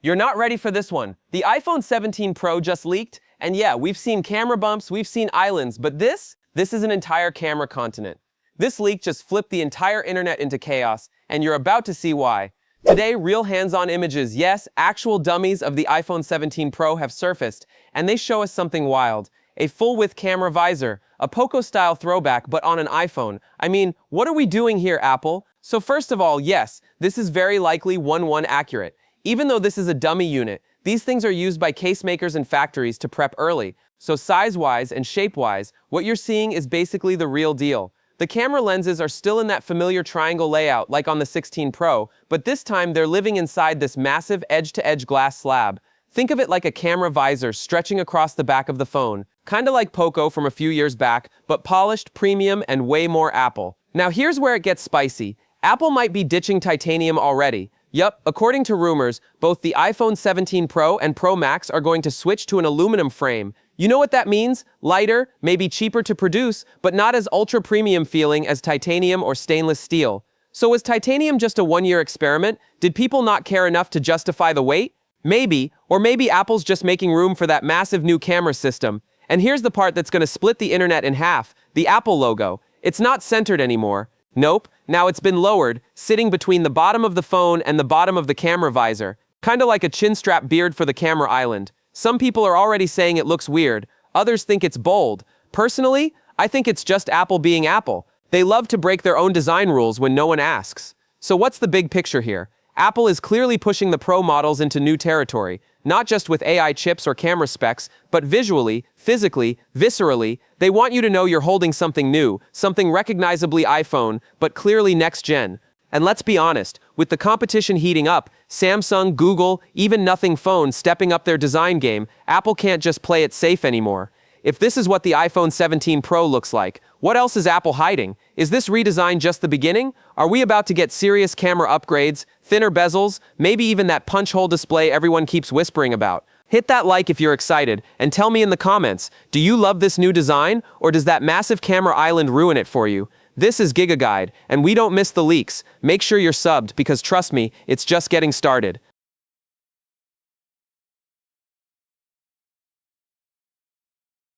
You're not ready for this one. The iPhone 17 Pro just leaked, and yeah, we've seen camera bumps, we've seen islands, but this is an entire camera continent. This leak just flipped the entire internet into chaos, and you're about to see why. Today, real hands-on images, yes, actual dummies of the iPhone 17 Pro have surfaced, and they show us something wild. A full-width camera visor, a Poco-style throwback, but on an iPhone. I mean, what are we doing here, Apple? So first of all, yes, this is very likely 1:1 accurate. Even though this is a dummy unit, these things are used by case makers and factories to prep early. So size-wise and shape-wise, what you're seeing is basically the real deal. The camera lenses are still in that familiar triangle layout like on the 16 Pro, but this time they're living inside this massive edge-to-edge glass slab. Think of it like a camera visor stretching across the back of the phone. Kinda like Poco from a few years back, but polished, premium, and way more Apple. Now here's where it gets spicy. Apple might be ditching titanium already. Yup, according to rumors, both the iPhone 17 Pro and Pro Max are going to switch to an aluminum frame. You know what that means? Lighter, maybe cheaper to produce, but not as ultra-premium feeling as titanium or stainless steel. So was titanium just a one-year experiment? Did people not care enough to justify the weight? Maybe, or maybe Apple's just making room for that massive new camera system. And here's the part that's going to split the internet in half, the Apple logo. It's not centered anymore. Nope, now it's been lowered, sitting between the bottom of the phone and the bottom of the camera visor. Kinda like a chin-strap beard for the camera island. Some people are already saying it looks weird. Others think it's bold. Personally, I think it's just Apple being Apple. They love to break their own design rules when no one asks. So what's the big picture here? Apple is clearly pushing the Pro models into new territory, not just with AI chips or camera specs, but visually, physically, viscerally. They want you to know you're holding something new, something recognizably iPhone, but clearly next gen. And let's be honest, with the competition heating up, Samsung, Google, even Nothing phones stepping up their design game, Apple can't just play it safe anymore. If this is what the iPhone 17 Pro looks like, what else is Apple hiding? Is this redesign just the beginning? Are we about to get serious camera upgrades, thinner bezels, maybe even that punch hole display everyone keeps whispering about? Hit that like if you're excited, and tell me in the comments, do you love this new design, or does that massive camera island ruin it for you? This is Giga Guide, and we don't miss the leaks. Make sure you're subbed, because trust me, it's just getting started.